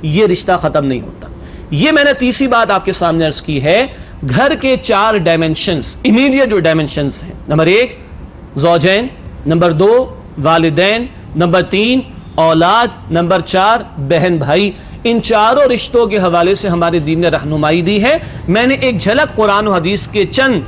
یہ رشتہ ختم نہیں ہوتا. یہ میں نے تیسری بات آپ کے سامنے عرض کی ہے. گھر کے 4 ڈائمنشنز، امیڈیٹ جو ڈائمنشنز ہیں. نمبر 1 زوجین، نمبر 2 والدین، نمبر 3 اولاد، نمبر 4 بہن بھائی. ان چاروں رشتوں کے حوالے سے ہمارے دین نے رہنمائی دی ہے. میں نے ایک جھلک قرآن و حدیث کے چند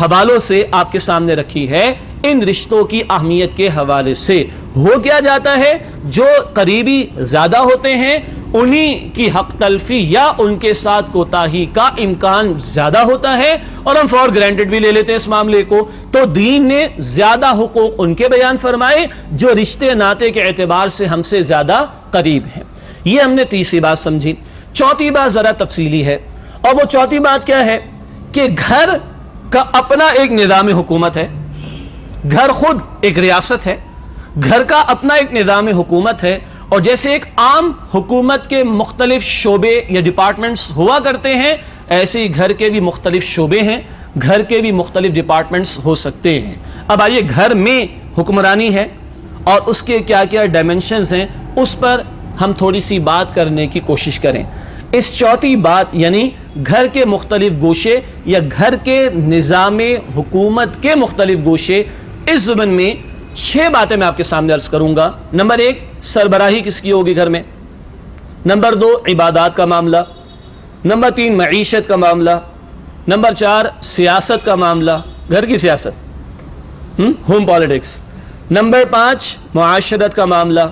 حوالوں سے آپ کے سامنے رکھی ہے. ان رشتوں کی اہمیت کے حوالے سے ہو کیا جاتا ہے، جو قریبی زیادہ ہوتے ہیں انہی کی حق تلفی یا ان کے ساتھ کوتاہی کا امکان زیادہ ہوتا ہے، اور ہم فور گرانٹڈ بھی لے لیتے ہیں اس معاملے کو. تو دین نے زیادہ حقوق ان کے بیان فرمائے جو رشتے ناطے کے اعتبار سے ہم سے زیادہ قریب ہیں. یہ ہم نے تیسری بات سمجھی. چوتھی بات ذرا تفصیلی ہے، اور وہ چوتھی بات کیا ہے کہ گھر کا اپنا ایک نظام حکومت ہے. گھر خود ایک ریاست ہے، گھر کا اپنا ایک نظام حکومت ہے. اور جیسے ایک عام حکومت کے مختلف شعبے یا ڈپارٹمنٹس ہوا کرتے ہیں، ایسے ہی گھر کے بھی مختلف شعبے ہیں، گھر کے بھی مختلف ڈپارٹمنٹس ہو سکتے ہیں. اب آئیے گھر میں حکمرانی ہے اور اس کے کیا کیا ڈائمنشنز ہیں، اس پر ہم تھوڑی سی بات کرنے کی کوشش کریں. اس چوتھی بات یعنی گھر کے مختلف گوشے یا گھر کے نظام حکومت کے مختلف گوشے، اس زمن میں 6 باتیں میں آپ کے سامنے عرض کروں گا. نمبر 1 سربراہی کس کی ہوگی گھر میں. نمبر 2 عبادات کا معاملہ. نمبر 3 معیشت کا معاملہ. نمبر 4 سیاست کا معاملہ، گھر کی سیاست، ہوم پالیٹکس. نمبر 5 معاشرت کا معاملہ.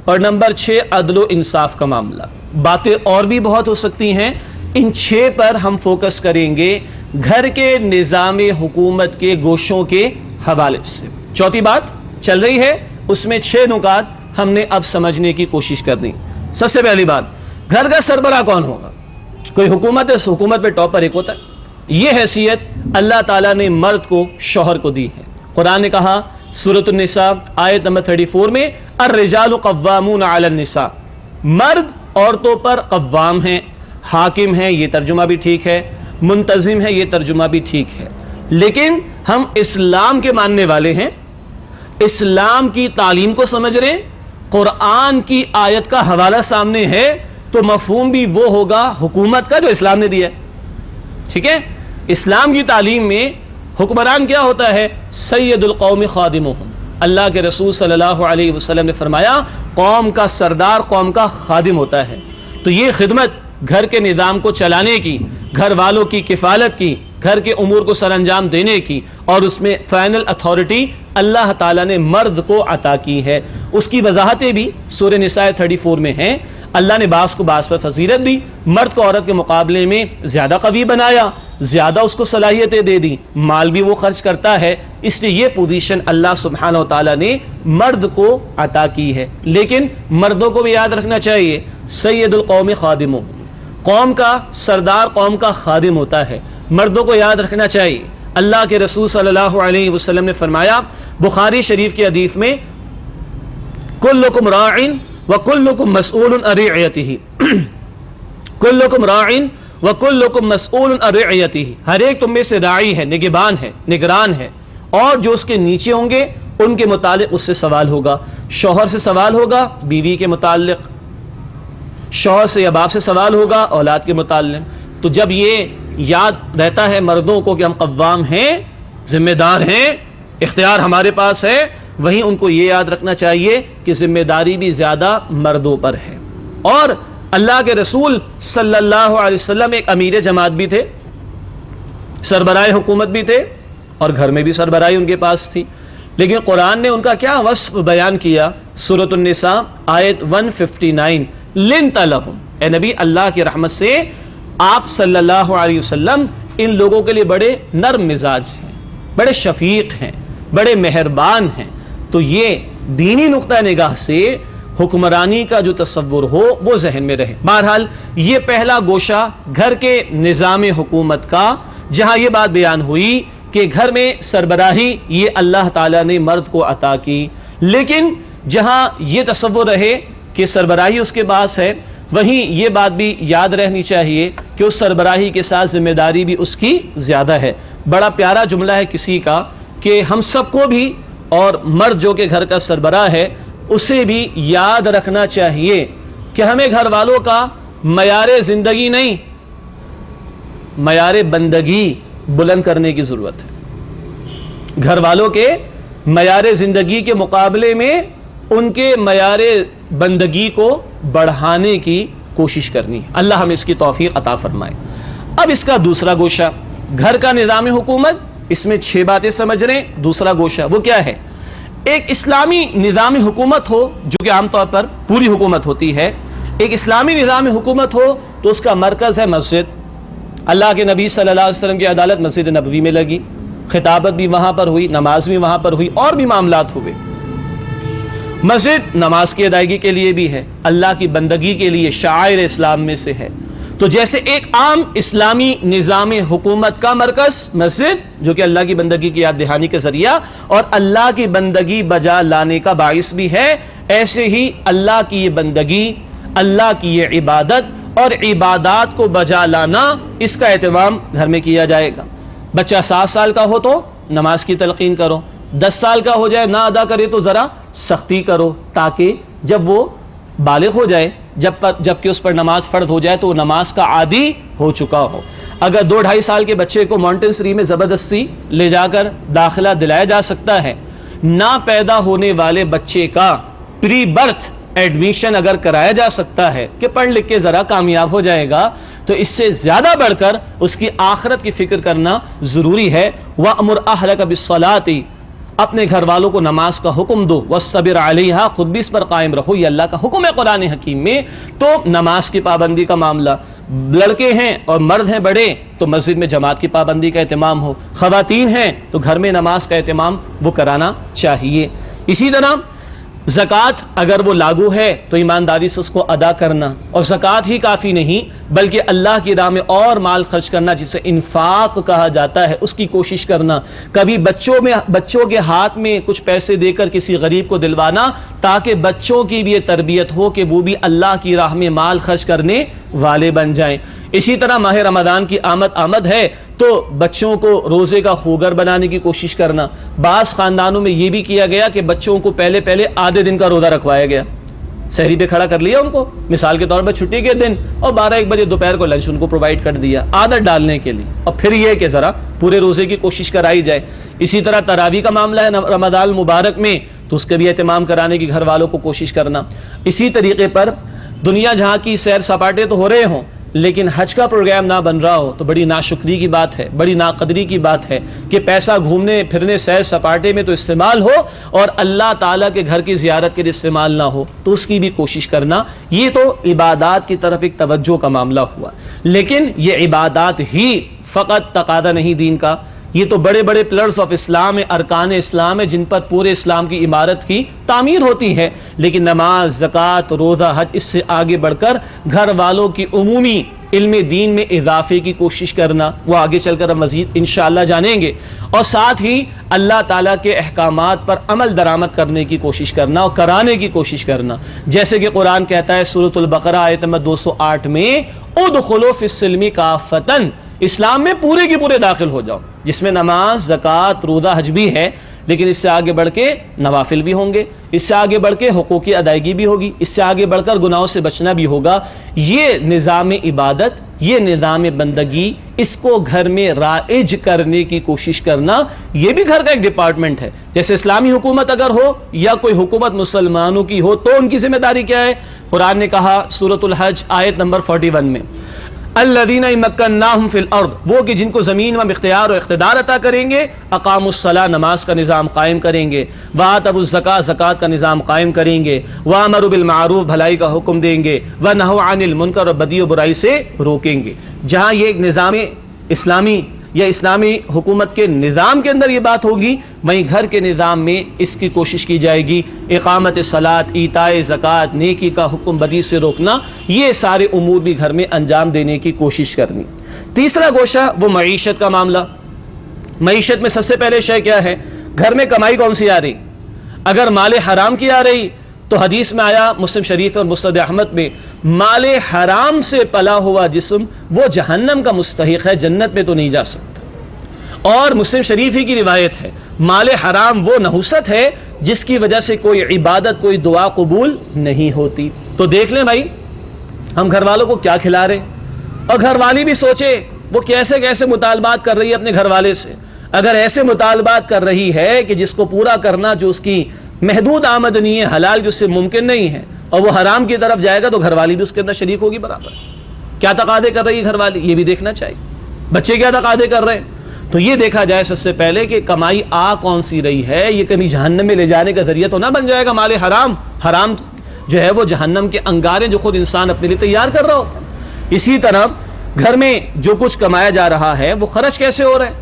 اور نمبر 6 عدل و انصاف کا معاملہ. باتیں اور بھی بہت ہو سکتی ہیں، ان 6 پر ہم فوکس کریں گے گھر کے نظام حکومت کے گوشوں کے حوالے سے. چوتھی بات چل رہی ہے، اس میں 6 نکات ہم نے اب سمجھنے کی کوشش کرنی. سب سے پہلی بات، گھر کا سربراہ کون ہوگا؟ کوئی حکومت ہے، اس حکومت پہ ٹاپ پر ایک ہوتا ہے. یہ حیثیت اللہ تعالیٰ نے مرد کو، شوہر کو دی ہے. قرآن نے کہا سورۃ النساء آیت نمبر 34 میں الرجال قوامون علی النساء، مرد عورتوں پر قوام ہیں، حاکم ہیں، یہ ترجمہ بھی ٹھیک ہے، منتظم ہے، یہ ترجمہ بھی ٹھیک ہے. لیکن ہم اسلام کے ماننے والے ہیں، اسلام کی تعلیم کو سمجھ رہے ہیں، قرآن کی آیت کا حوالہ سامنے ہے، تو مفہوم بھی وہ ہوگا حکومت کا جو اسلام نے دیا ہے. ٹھیک ہے؟ اسلام کی تعلیم میں حکمران کیا ہوتا ہے؟ سید القوم خادمہم. اللہ کے رسول صلی اللہ علیہ وسلم نے فرمایا قوم کا سردار قوم کا خادم ہوتا ہے. تو یہ خدمت گھر کے نظام کو چلانے کی، گھر والوں کی کفالت کی، گھر کے امور کو سر انجام دینے کی، اور اس میں فائنل اتھارٹی اللہ تعالیٰ نے مرد کو عطا کی ہے. اس کی وضاحتیں بھی سورہ نساء 34 میں ہیں. اللہ نے بعض کو بعض پر فضیلت دی، مرد کو عورت کے مقابلے میں زیادہ قوی بنایا، زیادہ اس کو صلاحیتیں دے دی، مال بھی وہ خرچ کرتا ہے. اس لیے یہ پوزیشن اللہ سبحانہ و تعالیٰ نے مرد کو عطا کی ہے. لیکن مردوں کو بھی یاد رکھنا چاہیے سید القوم خادموں، قوم کا سردار قوم کا خادم ہوتا ہے. مردوں کو یاد رکھنا چاہیے اللہ کے رسول صلی اللہ علیہ وسلم نے فرمایا بخاری شریف کی حدیث میں کلکم راعٍ وکلکم مسئول عن رعیتہ، کلکم راعٍ وکلکم مسئول عن رعیتہ، ہر ایک تم میں سے راعی ہے، نگہبان ہے، نگران ہے، اور جو اس کے نیچے ہوں گے ان کے متعلق اس سے سوال ہوگا. شوہر سے سوال ہوگا بیوی کے متعلق، شوہر سے یا باپ سے سوال ہوگا اولاد کے متعلق. تو جب یہ یاد رہتا ہے مردوں کو کہ ہم قوام ہیں، ذمہ دار ہیں، اختیار ہمارے پاس ہے، وہیں ان کو یہ یاد رکھنا چاہیے کہ ذمہ داری بھی زیادہ مردوں پر ہے. اور اللہ کے رسول صلی اللہ علیہ وسلم ایک امیر جماعت بھی تھے، سربراہ حکومت بھی تھے، اور گھر میں بھی سربراہی ان کے پاس تھی. لیکن قرآن نے ان کا کیا وصف بیان کیا؟ سورۃ النساء آیت 159 لنت لہم، اے نبی اللہ کی رحمت سے آپ صلی اللہ علیہ وسلم ان لوگوں کے لیے بڑے نرم مزاج ہیں، بڑے شفیق ہیں، بڑے مہربان ہیں. تو یہ دینی نقطہ نگاہ سے حکمرانی کا جو تصور ہو وہ ذہن میں رہے. بہرحال یہ پہلا گوشہ گھر کے نظام حکومت کا، جہاں یہ بات بیان ہوئی کہ گھر میں سربراہی یہ اللہ تعالیٰ نے مرد کو عطا کی. لیکن جہاں یہ تصور رہے کہ سربراہی اس کے پاس ہے، وہیں یہ بات بھی یاد رہنی چاہیے کہ اس سربراہی کے ساتھ ذمہ داری بھی اس کی زیادہ ہے. بڑا پیارا جملہ ہے کسی کا کہ ہم سب کو بھی، اور مرد جو کہ گھر کا سربراہ ہے اسے بھی یاد رکھنا چاہیے کہ ہمیں گھر والوں کا معیار زندگی نہیں، معیار بندگی بلند کرنے کی ضرورت ہے. گھر والوں کے معیار زندگی کے مقابلے میں ان کے معیار بندگی کو بڑھانے کی کوشش کرنی ہے. اللہ ہمیں اس کی توفیق عطا فرمائے. اب اس کا دوسرا گوشہ گھر کا نظام حکومت، اس میں 6 باتیں سمجھ رہے ہیں. دوسرا گوشہ وہ کیا ہے؟ ایک اسلامی نظام حکومت ہو جو کہ عام طور پر پوری حکومت ہوتی ہے. ایک اسلامی نظام حکومت ہو تو اس کا مرکز ہے مسجد. اللہ کے نبی صلی اللہ علیہ وسلم کی عدالت مسجد نبوی میں لگی، خطابت بھی وہاں پر ہوئی، نماز بھی وہاں پر ہوئی، اور بھی معاملات ہوئے. مسجد نماز کی ادائیگی کے لیے بھی ہے، اللہ کی بندگی کے لیے شعائر اسلام میں سے ہے. تو جیسے ایک عام اسلامی نظام حکومت کا مرکز مسجد جو کہ اللہ کی بندگی کی یاد دہانی کے ذریعہ اور اللہ کی بندگی بجا لانے کا باعث بھی ہے، ایسے ہی اللہ کی یہ بندگی، اللہ کی یہ عبادت اور عبادات کو بجا لانا، اس کا اہتمام گھر میں کیا جائے گا. بچہ 7 سال کا ہو تو نماز کی تلقین کرو، 10 سال کا ہو جائے نہ ادا کرے تو ذرا سختی کرو، تاکہ جب وہ بالغ ہو جائے، جبکہ اس پر نماز فرض ہو جائے تو وہ نماز کا عادی ہو چکا ہو. اگر 2-2.5 سال کے بچے کو مانٹسری میں زبردستی لے جا کر داخلہ دلایا جا سکتا ہے، نہ پیدا ہونے والے بچے کا پری برتھ ایڈمیشن اگر کرایا جا سکتا ہے کہ پڑھ لکھ کے ذرا کامیاب ہو جائے گا، تو اس سے زیادہ بڑھ کر اس کی آخرت کی فکر کرنا ضروری ہے. وَأْمُرْ أَهْلَكَ بِالصَّلَاةِ، اپنے گھر والوں کو نماز کا حکم دو. وَالصَّبِرْ عَلَيْهَا، خود بھی اس پر قائم رہو، یہ اللہ کا حکم ہے قرآن حکیم میں. تو نماز کی پابندی کا معاملہ، لڑکے ہیں اور مرد ہیں بڑے تو مسجد میں جماعت کی پابندی کا اہتمام ہو، خواتین ہیں تو گھر میں نماز کا اہتمام وہ کرانا چاہیے. اسی طرح زکوٰۃ اگر وہ لاگو ہے تو ایمانداری سے اس کو ادا کرنا، اور زکوٰۃ ہی کافی نہیں بلکہ اللہ کی راہ میں اور مال خرچ کرنا جسے انفاق کہا جاتا ہے، اس کی کوشش کرنا. کبھی بچوں کے ہاتھ میں کچھ پیسے دے کر کسی غریب کو دلوانا تاکہ بچوں کی بھی یہ تربیت ہو کہ وہ بھی اللہ کی راہ میں مال خرچ کرنے والے بن جائیں. اسی طرح ماہ رمضان کی آمد ہے تو بچوں کو روزے کا خوگر بنانے کی کوشش کرنا. بعض خاندانوں میں یہ بھی کیا گیا کہ بچوں کو پہلے آدھے دن کا روزہ رکھوایا گیا، سحری پہ کھڑا کر لیا ان کو مثال کے طور پر چھٹی کے دن، اور 12-1 بجے دوپہر کو لنچ ان کو پرووائڈ کر دیا عادت ڈالنے کے لیے، اور پھر یہ کہ ذرا پورے روزے کی کوشش کرائی جائے. اسی طرح تراویح کا معاملہ ہے رمضان المبارک میں تو اس کے بھی اہتمام کرانے کی گھر والوں کو کوشش کرنا. اسی طریقے پر دنیا جہاں کی سیر سپاٹے تو ہو رہے ہوں لیکن حج کا پروگرام نہ بن رہا ہو تو بڑی ناشکری کی بات ہے، بڑی ناقدری کی بات ہے کہ پیسہ گھومنے پھرنے سیر سپاٹے میں تو استعمال ہو اور اللہ تعالیٰ کے گھر کی زیارت کے لیے استعمال نہ ہو، تو اس کی بھی کوشش کرنا. یہ تو عبادات کی طرف ایک توجہ کا معاملہ ہوا، لیکن یہ عبادات ہی فقط تقاضا نہیں دین کا، یہ تو بڑے بڑے پلرز آف اسلام ہے، ارکان اسلام ہے جن پر پورے اسلام کی عمارت کی تعمیر ہوتی ہے. لیکن نماز، زکوٰۃ، روزہ، حج، اس سے آگے بڑھ کر گھر والوں کی عمومی علم دین میں اضافے کی کوشش کرنا، وہ آگے چل کر ہم مزید انشاءاللہ جانیں گے. اور ساتھ ہی اللہ تعالیٰ کے احکامات پر عمل درآمد کرنے کی کوشش کرنا اور کرانے کی کوشش کرنا. جیسے کہ قرآن کہتا ہے سورۃ البقرہ آیت نمبر 208 میں ادخلوا فی السلم کافۃ، اسلام میں پورے کے پورے داخل ہو جاؤ، جس میں نماز، زکوٰۃ، روزہ، حج بھی ہے، لیکن اس سے آگے بڑھ کے نوافل بھی ہوں گے، اس سے آگے بڑھ کے حقوق کی ادائیگی بھی ہوگی، اس سے آگے بڑھ کر گناہوں سے بچنا بھی ہوگا. یہ نظام عبادت، یہ نظام بندگی، اس کو گھر میں رائج کرنے کی کوشش کرنا، یہ بھی گھر کا ایک ڈپارٹمنٹ ہے. جیسے اسلامی حکومت اگر ہو یا کوئی حکومت مسلمانوں کی ہو تو ان کی ذمہ داری کیا ہے؟ قرآن نے کہا سورۃ الحج آیت نمبر 41 میں الذین مکناہم فی الارض، وہ کہ جن کو زمین میں اختیار و اقتدار عطا کریں گے، اقاموا الصلاۃ، نماز کا نظام قائم کریں گے، وآتوا الزکاۃ، زکوٰۃ کا نظام قائم کریں گے، وامروا بالمعروف، بھلائی کا حکم دیں گے، ونہوا عن المنکر، اور بدی و برائی سے روکیں گے. جہاں یہ ایک نظام اسلامی یا اسلامی حکومت کے نظام کے اندر یہ بات ہوگی، وہیں گھر کے نظام میں اس کی کوشش کی جائے گی اقامت صلاۃ، ایتاء زکوٰۃ، نیکی کا حکم، بدی سے روکنا، یہ سارے امور بھی گھر میں انجام دینے کی کوشش کرنی. تیسرا گوشہ وہ معیشت کا معاملہ. معیشت میں سب سے پہلے شے کیا ہے؟ گھر میں کمائی کون سی آ رہی؟ اگر مال حرام کی آ رہی تو حدیث میں آیا مسلم شریف اور مسند احمد میں، مال حرام سے پلا ہوا جسم وہ جہنم کا مستحق ہے، جنت میں تو نہیں جا سکتا. اور مسلم شریف ہی کی روایت ہے، مال حرام وہ نحوست ہے جس کی وجہ سے کوئی عبادت، کوئی دعا قبول نہیں ہوتی. تو دیکھ لیں بھائی، ہم گھر والوں کو کیا کھلا رہے ہیں، اور گھر والی بھی سوچے وہ کیسے کیسے مطالبات کر رہی ہے اپنے گھر والے سے. اگر ایسے مطالبات کر رہی ہے کہ جس کو پورا کرنا جو اس کی محدود آمدنی ہے، حلال جو اس سے ممکن نہیں ہے، اور وہ حرام کی طرف جائے گا تو گھر والی بھی اس کے اندر شریک ہوگی برابر. کیا تقاضے کر رہی ہے گھر والی، یہ بھی دیکھنا چاہیے. بچے کیا تقاضے کر رہے ہیں، تو یہ دیکھا جائے سب سے پہلے کہ کمائی کون سی رہی ہے، یہ کبھی جہنم میں لے جانے کا ذریعہ تو نہ بن جائے گا مال حرام. حرام جو ہے وہ جہنم کے انگارے جو خود انسان اپنے لیے تیار کر رہا ہوتا ہے. اسی طرح گھر میں جو کچھ کمایا جا رہا ہے وہ خرچ کیسے ہو رہا ہے،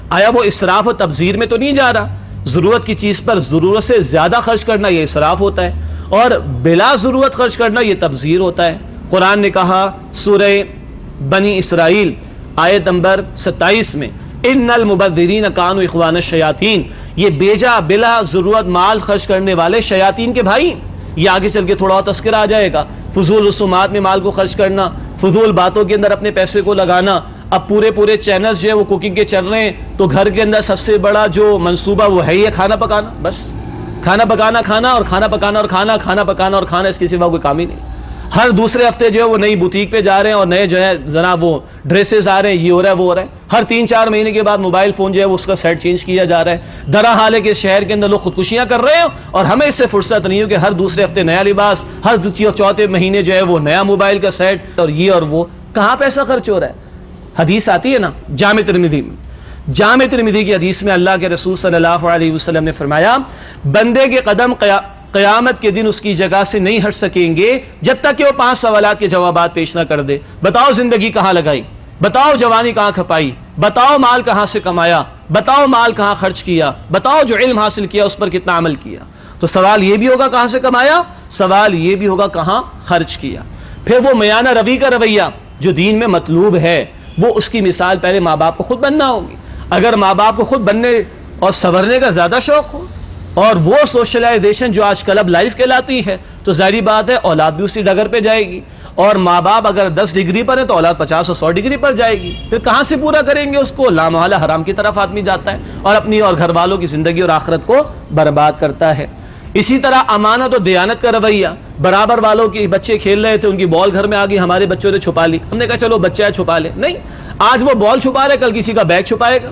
آیا وہ اسراف و تبذیر میں تو نہیں جا رہا. ضرورت کی چیز پر ضرورت سے زیادہ خرچ کرنا یہ اسراف ہوتا ہے، اور بلا ضرورت خرچ کرنا یہ تبذیر ہوتا ہے. قرآن نے کہا سورہ بنی اسرائیل آیت نمبر 27 میں، ان المبذرین کانوا اخوان الشیاطین، یہ بیجا بلا ضرورت مال خرچ کرنے والے شیاطین کے بھائی. یہ آگے چل کے تھوڑا اور تذکرہ آ جائے گا. فضول رسومات میں مال کو خرچ کرنا، فضول باتوں کے اندر اپنے پیسے کو لگانا. اب پورے چینلز جو ہے وہ کوکنگ کے چل رہے ہیں، تو گھر کے اندر سب سے بڑا جو منصوبہ وہ ہے یہ کھانا پکانا. بس کھانا پکانا کھانا اور کھانا پکانا اور کھانا، کھانا پکانا اور کھانا، اس کے سوا کوئی کام ہی نہیں. ہر دوسرے ہفتے جو ہے وہ نئی بوتیک پہ جا رہے ہیں اور نئے جو ہے جناب وہ ڈریسز آ رہے ہیں، یہ ہو رہا ہے وہ ہو رہا ہے. ہر 3-4 مہینے کے بعد موبائل فون جو ہے اس کا سیٹ چینج کیا جا رہا ہے. درا حال ہے کہ شہر کے اندر لوگ خودکشیاں کر رہے ہیں اور ہمیں اس سے فرصت نہیں ہو کہ ہر دوسرے ہفتے نیا لباس، ہر چوتھے مہینے جو ہے وہ نیا موبائل کا سیٹ، اور یہ اور وہ. کہاں پیسہ خرچ ہو رہا ہے؟ حدیث آتی ہے نا جامع ترمذی میں، جامع ترمذی کی حدیث میں اللہ کے رسول صلی اللہ علیہ وسلم نے فرمایا، بندے کے قدم قیامت کے دن اس کی جگہ سے نہیں ہٹ سکیں گے جب تک کہ وہ 5 سوالات کے جوابات پیش نہ کر دے. بتاؤ زندگی کہاں لگائی، بتاؤ جوانی کہاں کھپائی، بتاؤ مال کہاں سے کمایا، بتاؤ مال کہاں خرچ کیا، بتاؤ جو علم حاصل کیا اس پر کتنا عمل کیا. تو سوال یہ بھی ہوگا کہاں سے کمایا، سوال یہ بھی ہوگا کہاں خرچ کیا. پھر وہ میانہ روی کا رویہ جو دین میں مطلوب ہے، وہ اس کی مثال پہلے ماں باپ کو خود بننا ہوگی. اگر ماں باپ کو خود بننے اور سنورنے کا زیادہ شوق ہو، اور وہ سوشلائزیشن جو آج کل اب لائف کہلاتی ہے، تو ظاہری بات ہے اولاد بھی اسی ڈگر پہ جائے گی. اور ماں باپ اگر 10 ڈگری پر ہے تو اولاد 50 اور 100 ڈگری پر جائے گی. پھر کہاں سے پورا کریں گے اس کو؟ لامحالہ حرام کی طرف آدمی جاتا ہے اور اپنی اور گھر والوں کی زندگی اور آخرت کو برباد کرتا ہے. اسی طرح امانت اور دیانت کا رویہ، برابر والوں کے بچے کھیل رہے تھے، ان کی بال گھر میں آ گئی، ہمارے بچوں نے چھپا لی، ہم نے کہا چلو بچہ ہے چھپا لے. نہیں، آج وہ بال چھپا رہے، کل کسی کا بیگ چھپائے گا،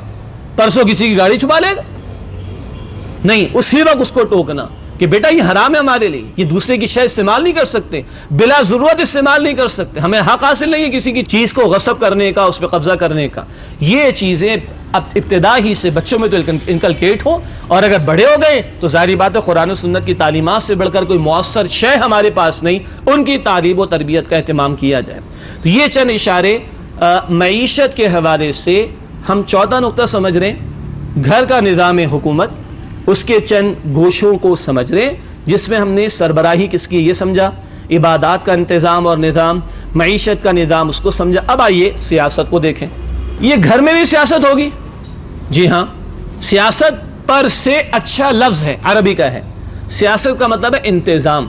پرسوں کسی کی گاڑی چھپا لے گا. نہیں، اسی وقت اس کو ٹوکنا کہ بیٹا یہ حرام ہے ہمارے لیے، یہ دوسرے کی شے استعمال نہیں کر سکتے، بلا ضرورت استعمال نہیں کر سکتے. ہمیں حق حاصل نہیں ہے کسی کی چیز کو غصب کرنے کا، اس پہ قبضہ کرنے کا. یہ چیزیں اب ابتدا ہی سے بچوں میں تو انکلکیٹ ہو، اور اگر بڑے ہو گئے تو ظاہری بات ہے قرآن و سنت کی تعلیمات سے بڑھ کر کوئی مؤثر شے ہمارے پاس نہیں، ان کی تعلیم و تربیت کا اہتمام کیا جائے. تو یہ چند اشارے معیشت کے حوالے سے ہم 14 نقطہ سمجھ رہے ہیں. گھر کا نظام حکومت، اس کے چند گوشوں کو سمجھ رہے ہیں، جس میں ہم نے سربراہی کس کی یہ سمجھا، عبادات کا انتظام اور نظام، معیشت کا نظام اس کو سمجھا. اب آئیے سیاست کو دیکھیں. یہ گھر میں بھی سیاست ہوگی؟ جی ہاں، سیاست پر سے اچھا لفظ ہے، عربی کا ہے. سیاست کا مطلب ہے انتظام.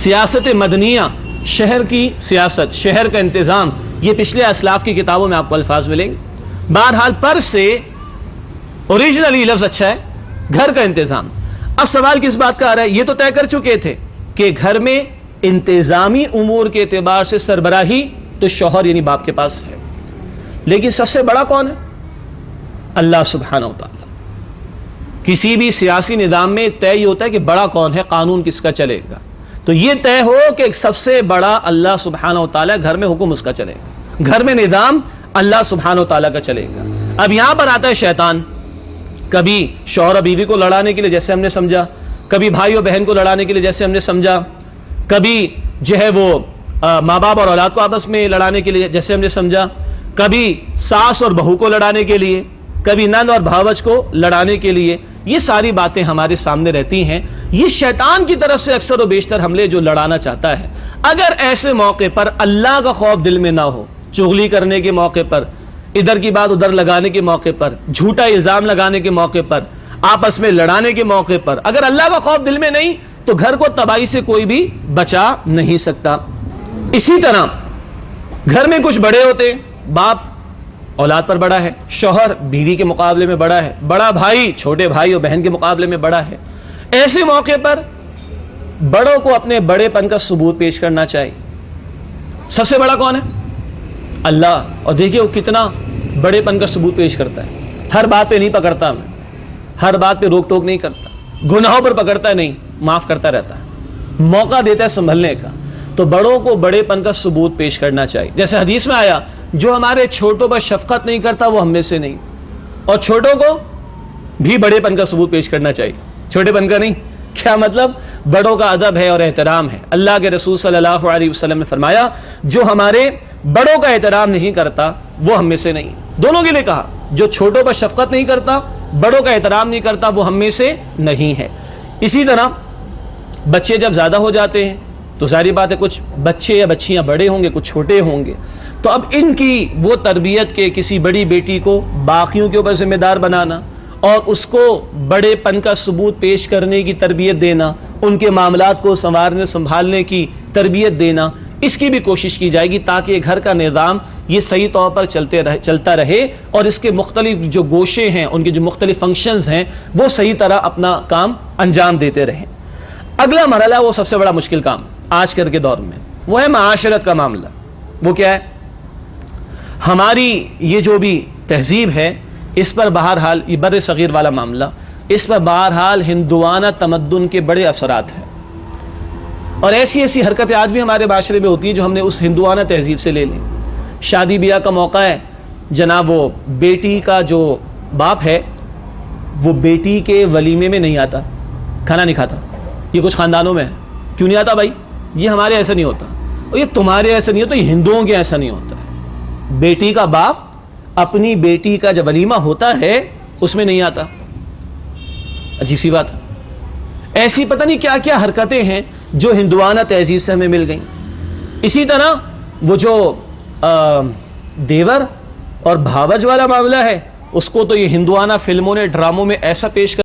سیاست مدنیہ، شہر کی سیاست، شہر کا انتظام، یہ پچھلے اسلاف کی کتابوں میں آپ کو الفاظ ملیں گے. بہرحال پر سے اوریجنلی لفظ اچھا ہے، گھر کا انتظام. اب سوال کس بات کا آ رہا ہے؟ یہ تو طے کر چکے تھے کہ گھر میں انتظامی امور کے اعتبار سے سربراہی تو شوہر یعنی باپ کے پاس ہے، لیکن سب سے بڑا کون ہے؟ اللہ سبحانہ و تعالی. کسی بھی سیاسی نظام میں طے یہ ہوتا ہے کہ بڑا کون ہے، قانون کس کا چلے گا. تو یہ طے ہو کہ سب سے بڑا اللہ سبحانہ و تعالی، گھر میں حکم اس کا چلے گا، گھر میں نظام اللہ سبحانہ و تعالی کا چلے گا. اب یہاں پر آتا ہے شیطان. کبھی شوہر اور بیوی کو لڑانے کے لیے جیسے ہم نے سمجھا، کبھی بھائی اور بہن کو لڑانے کے لیے جیسے ہم نے سمجھا، کبھی جو ہے وہ ماں باپ اور اولاد کو آپس میں لڑانے کے لیے جیسے ہم نے سمجھا، کبھی ساس اور بہو کو لڑانے کے لیے، کبھی نند اور بھاوج کو لڑانے کے لیے. یہ ساری باتیں ہمارے سامنے رہتی ہیں. یہ شیطان کی طرف سے اکثر و بیشتر حملے جو لڑانا چاہتا ہے. اگر ایسے موقع پر اللہ کا خوف دل میں نہ ہو، چغلی کرنے کے موقع پر، ادھر کی بات ادھر لگانے کے موقع پر، جھوٹا الزام لگانے کے موقع پر، آپس میں لڑانے کے موقع پر، اگر اللہ کا خوف دل میں نہیں تو گھر کو تباہی سے کوئی بھی بچا نہیں سکتا. اسی طرح گھر میں کچھ بڑے ہوتے، باپ اولاد پر بڑا ہے، شوہر بیوی کے مقابلے میں بڑا ہے، بڑا بھائی چھوٹے بھائی اور بہن کے مقابلے میں بڑا ہے. ایسے موقع پر بڑوں کو اپنے بڑے پن کا ثبوت پیش کرنا چاہیے. سب سے بڑا کون ہے؟ اللہ. اور دیکھیے وہ کتنا بڑے پن کا ثبوت پیش کرتا ہے. ہر بات پہ نہیں پکڑتا ہمیں, ہر بات پہ روک ٹوک نہیں کرتا, گناہوں پر پکڑتا ہے نہیں, معاف کرتا رہتا ہے, موقع دیتا ہے سنبھلنے کا. تو بڑوں کو بڑے پن کا ثبوت پیش کرنا چاہیے. جیسے حدیث میں آیا, جو ہمارے چھوٹوں پر شفقت نہیں کرتا وہ ہم میں سے نہیں. اور چھوٹوں کو بھی بڑے پن کا ثبوت پیش کرنا چاہیے, چھوٹے پن کا نہیں. کیا مطلب؟ بڑوں کا ادب ہے اور احترام ہے. اللہ کے رسول صلی اللہ علیہ وسلم نے فرمایا, جو ہمارے بڑوں کا احترام نہیں کرتا وہ ہم میں سے نہیں. دونوں کے لیے کہا, جو چھوٹوں پر شفقت نہیں کرتا, بڑوں کا احترام نہیں کرتا, وہ ہم میں سے نہیں ہے. اسی طرح بچے جب زیادہ ہو جاتے ہیں تو ظاہری بات ہے کچھ بچے یا بچیاں بڑے ہوں گے, کچھ چھوٹے ہوں گے. تو اب ان کی وہ تربیت کے کسی بڑی بیٹی کو باقیوں کے اوپر ذمہ دار بنانا اور اس کو بڑے پن کا ثبوت پیش کرنے کی تربیت دینا, ان کے معاملات کو سنوارنے سنبھالنے کی تربیت دینا, اس کی بھی کوشش کی جائے گی تاکہ گھر کا نظام یہ صحیح طور پر چلتا رہے اور اس کے مختلف جو گوشے ہیں, ان کے جو مختلف فنکشنز ہیں, وہ صحیح طرح اپنا کام انجام دیتے رہیں. اگلا مرحلہ, وہ سب سے بڑا مشکل کام آج کل کے دور میں, وہ ہے معاشرت کا معاملہ. وہ کیا ہے؟ ہماری یہ جو بھی تہذیب ہے, اس پر بہرحال یہ بر صغیر والا معاملہ, اس پر بہرحال ہندوانہ تمدن کے بڑے اثرات ہیں. اور ایسی ایسی حرکتیں آج بھی ہمارے معاشرے میں ہوتی ہیں جو ہم نے اس ہندوانہ تہذیب سے لے لی. شادی بیاہ کا موقع ہے, جناب وہ بیٹی کا جو باپ ہے وہ بیٹی کے ولیمے میں نہیں آتا, کھانا نہیں کھاتا. یہ کچھ خاندانوں میں ہے. کیوں نہیں آتا بھائی؟ یہ ہمارے ایسا نہیں ہوتا, اور یہ تمہارے ایسا نہیں ہوتا, یہ ہندوؤں کے ایسا نہیں ہوتا ہے. بیٹی کا باپ اپنی بیٹی کا جب ولیمہ ہوتا ہے اس میں نہیں آتا. عجیب سی بات ہے. ایسی پتہ نہیں کیا کیا حرکتیں ہیں جو ہندوانہ تہذیب سے ہمیں مل گئیں. اسی طرح وہ جو دیور اور بھاوج والا معاملہ ہے, اس کو تو یہ ہندوانہ فلموں نے, ڈراموں میں ایسا پیش کر